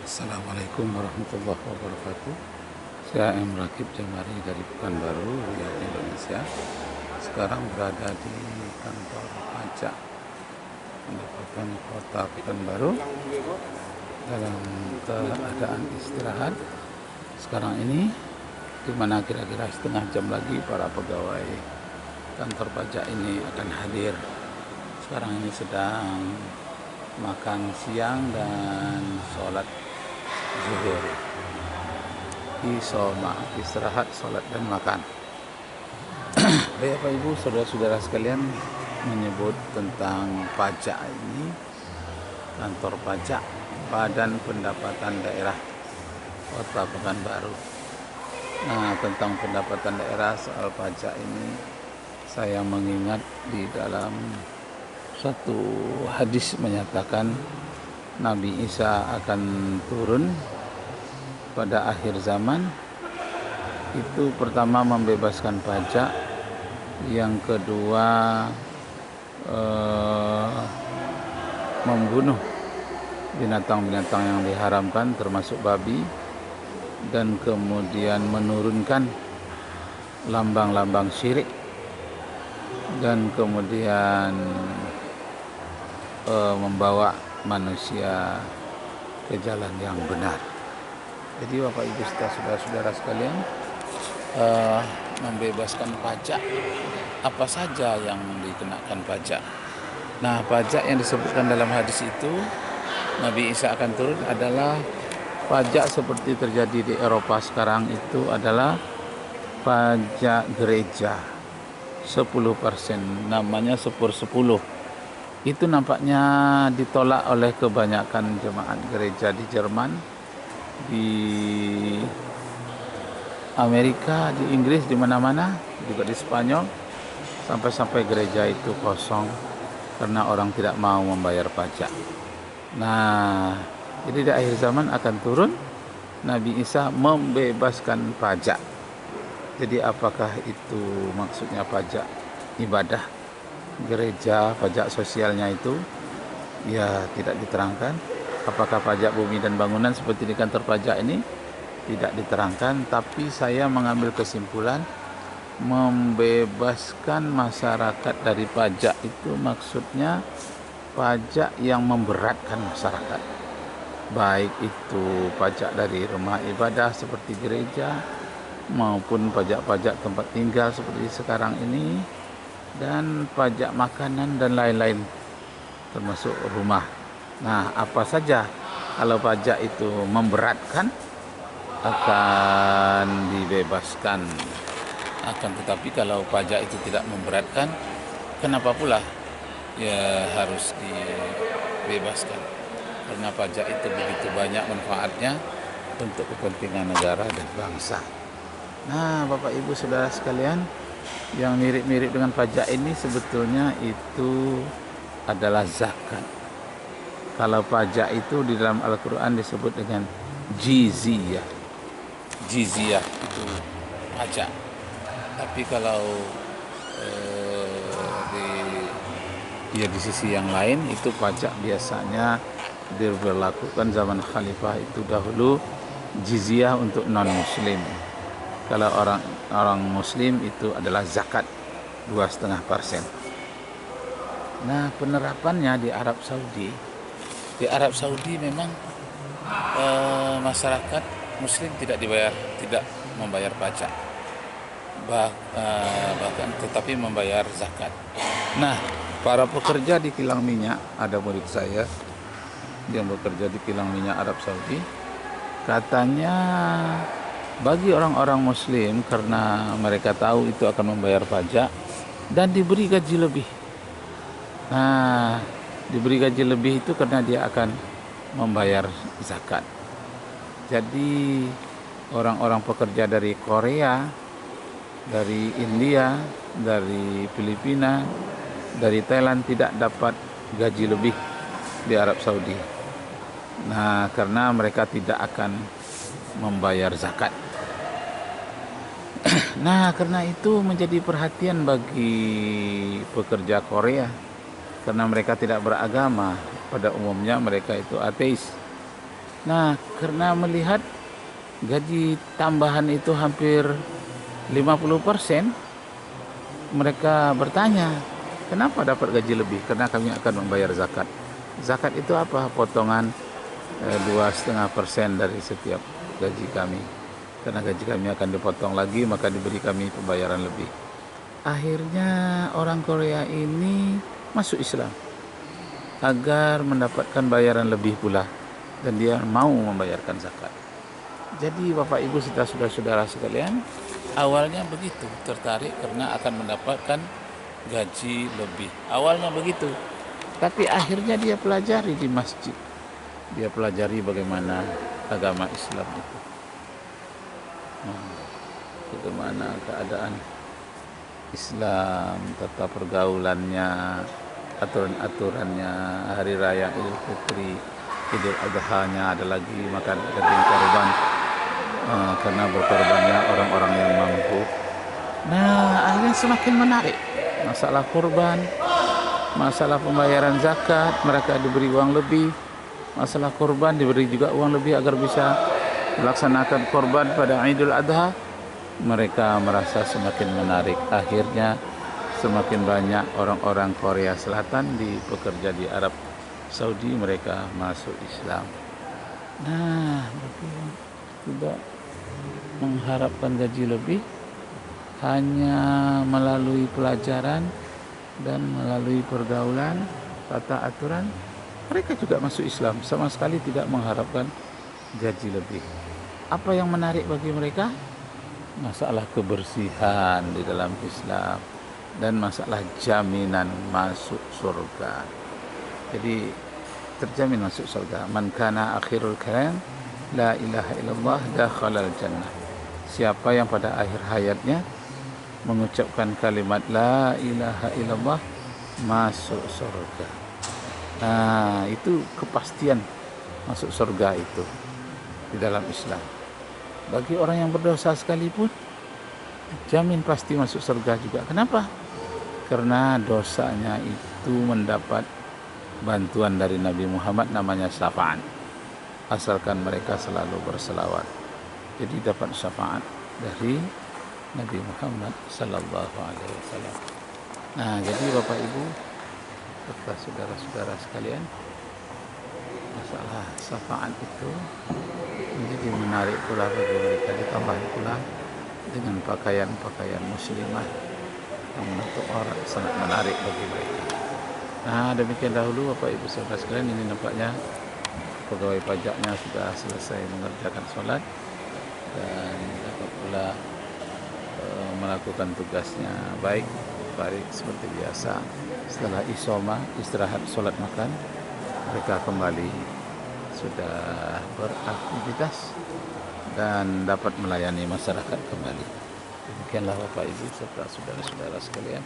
Assalamualaikum warahmatullahi wabarakatuh. Saya M. Rakib Jamari dari Pekanbaru, Riau, Indonesia. Sekarang berada di kantor pajak Pendapatan Kota Pekanbaru dalam keadaan istirahat. Sekarang ini, di mana kira-kira setengah jam lagi para pegawai kantor pajak ini akan hadir. Sekarang ini sedang makan siang dan sholat zuhur. Istirahat, sholat dan makan. Baik Bapak Ibu, saudara-saudara sekalian, menyebut tentang pajak ini, kantor pajak Badan Pendapatan Daerah Kota Pekanbaru. Nah, tentang pendapatan daerah soal pajak ini, saya mengingat di dalam satu hadis menyatakan Nabi Isa akan turun pada akhir zaman. Itu pertama membebaskan pajak, yang kedua membunuh binatang-binatang yang diharamkan termasuk babi, dan kemudian menurunkan lambang-lambang syirik, dan kemudian membawa manusia ke jalan yang benar. Jadi Bapak Ibu saudara-saudara sekalian, membebaskan pajak, apa saja yang dikenakan pajak. Nah, pajak yang disebutkan dalam hadis itu Nabi Isa akan turun adalah pajak seperti terjadi di Eropa sekarang. Itu adalah pajak gereja 10%, namanya 10-10. Itu nampaknya ditolak oleh kebanyakan jemaat gereja di Jerman, di Amerika, di Inggris, di mana-mana, juga di Spanyol, sampai-sampai gereja itu kosong karena orang tidak mau membayar pajak. Nah, jadi di akhir zaman akan turun Nabi Isa membebaskan pajak. Jadi apakah itu maksudnya pajak ibadah gereja, pajak sosialnya itu? Ya, tidak diterangkan. Apakah pajak bumi dan bangunan seperti di kantor pajak ini? Tidak diterangkan. Tapi saya mengambil kesimpulan membebaskan masyarakat dari pajak itu maksudnya pajak yang memberatkan masyarakat, baik itu pajak dari rumah ibadah seperti gereja, maupun pajak-pajak tempat tinggal seperti sekarang ini, dan pajak makanan dan lain-lain termasuk rumah. Nah, apa saja kalau pajak itu memberatkan akan dibebaskan. Akan tetapi kalau pajak itu tidak memberatkan, kenapa pula ya harus dibebaskan? Karena pajak itu begitu banyak manfaatnya untuk kepentingan negara dan bangsa. Nah, Bapak Ibu Saudara sekalian, yang mirip-mirip dengan pajak ini sebetulnya itu adalah zakat. Kalau pajak itu di dalam Al-Quran disebut dengan jizyah. Jizyah itu pajak. Tapi kalau di sisi yang lain itu pajak biasanya diberlakukan zaman khalifah itu dahulu jizyah untuk non muslim. Kalau orang muslim itu adalah zakat 2,5%. Nah, penerapannya di Arab Saudi. Di Arab Saudi memang masyarakat muslim tidak membayar pajak. Bahkan tetapi membayar zakat. Nah, para pekerja di kilang minyak, ada murid saya yang bekerja di kilang minyak Arab Saudi, katanya bagi orang-orang muslim, karena mereka tahu itu akan membayar pajak dan diberi gaji lebih. Nah, diberi gaji lebih itu karena dia akan membayar zakat. Jadi orang-orang pekerja dari Korea, dari India, dari Filipina, dari Thailand tidak dapat gaji lebih di Arab Saudi. Nah, karena mereka tidak akan membayar zakat. Nah, karena itu menjadi perhatian bagi pekerja Korea, karena mereka tidak beragama. Pada umumnya mereka itu ateis. Nah, karena melihat gaji tambahan itu hampir 50%, mereka bertanya, kenapa dapat gaji lebih? Karena kami akan membayar zakat. Zakat itu apa? Potongan 2,5% dari setiap gaji kami. Karena gaji kami akan dipotong lagi, maka diberi kami pembayaran lebih. Akhirnya orang Korea ini masuk Islam agar mendapatkan bayaran lebih pula, dan dia mau membayarkan zakat. Jadi Bapak Ibu serta saudara-saudara sekalian, awalnya begitu, tertarik karena akan mendapatkan gaji lebih. Awalnya begitu. Tapi akhirnya dia pelajari di masjid. Dia pelajari bagaimana agama Islam itu. Bagaimana keadaan Islam, tata pergaulannya, aturan-aturannya, hari raya Idul Fitri, Idul Adha-nya, ada lagi makan daging korban, karena berkorbannya orang-orang yang mampu. Nah, akhirnya semakin menarik. Masalah korban, masalah pembayaran zakat, mereka diberi uang lebih. Masalah korban, diberi juga uang lebih agar bisa melaksanakan korban pada Idul Adha. Mereka merasa semakin menarik. Akhirnya semakin banyak orang-orang Korea Selatan bekerja di Arab Saudi, mereka masuk Islam. Nah, tidak mengharapkan gaji lebih, hanya melalui pelajaran dan melalui pergaulan, tata aturan, mereka juga masuk Islam, sama sekali tidak mengharapkan gaji lebih. Apa yang menarik bagi mereka? Masalah kebersihan di dalam Islam dan masalah jaminan masuk surga. Jadi terjamin masuk surga. Man kana akhirul kalam la ilaha illallah dakhalal jannah. Siapa yang pada akhir hayatnya mengucapkan kalimat la ilaha illallah, masuk surga. Nah, itu kepastian masuk surga itu di dalam Islam. Bagi orang yang berdosa sekalipun, jamin pasti masuk surga juga. Kenapa? Karena dosanya itu mendapat bantuan dari Nabi Muhammad, namanya syafaat. Asalkan mereka selalu berselawat, jadi dapat syafaat dari Nabi Muhammad sallallahu alaihi wasallam. Nah, jadi Bapak Ibu serta saudara-saudara sekalian, masalah syafaat itu menjadi menarik pula bagi mereka, ditambah pula dengan pakaian-pakaian muslimah yang untuk orang sangat menarik bagi mereka. Nah, demikian dahulu Bapak Ibu saudara sekalian. Ini nampaknya pegawai pajaknya sudah selesai mengerjakan sholat dan dapat pula melakukan tugasnya baik seperti biasa. Setelah isoma, istirahat, sholat, makan, mereka kembali sudah beraktivitas dan dapat melayani masyarakat kembali. Demikianlah Bapak Ibu serta saudara-saudara sekalian.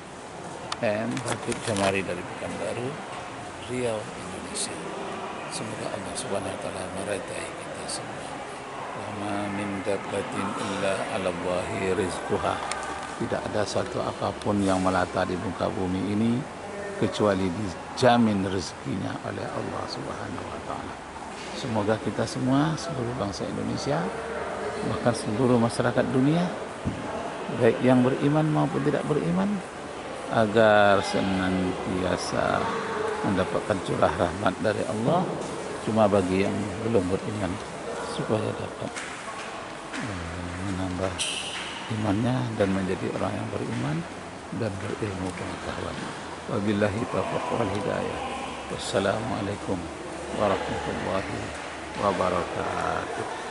Habib Jamari dari Pekanbaru, Riau, Indonesia. Semoga Allah Subhanahu wa taala meridai kita semua. Wa ma min dabbatin illa 'ala Allahi rizquha. Tidak ada satu apapun yang melata di muka bumi ini kecuali dijamin rezekinya oleh Allah Subhanahu wa taala. Semoga kita semua, seluruh bangsa Indonesia, bahkan seluruh masyarakat dunia, baik yang beriman maupun tidak beriman, agar senantiasa mendapatkan curah rahmat dari Allah. Cuma bagi yang belum beriman, supaya dapat menambah imannya dan menjadi orang yang beriman dan berilmu pengetahuan. Wabillahi taufiq wal hidayah. Wassalamualaikum warahmatullahi wabarakatuh.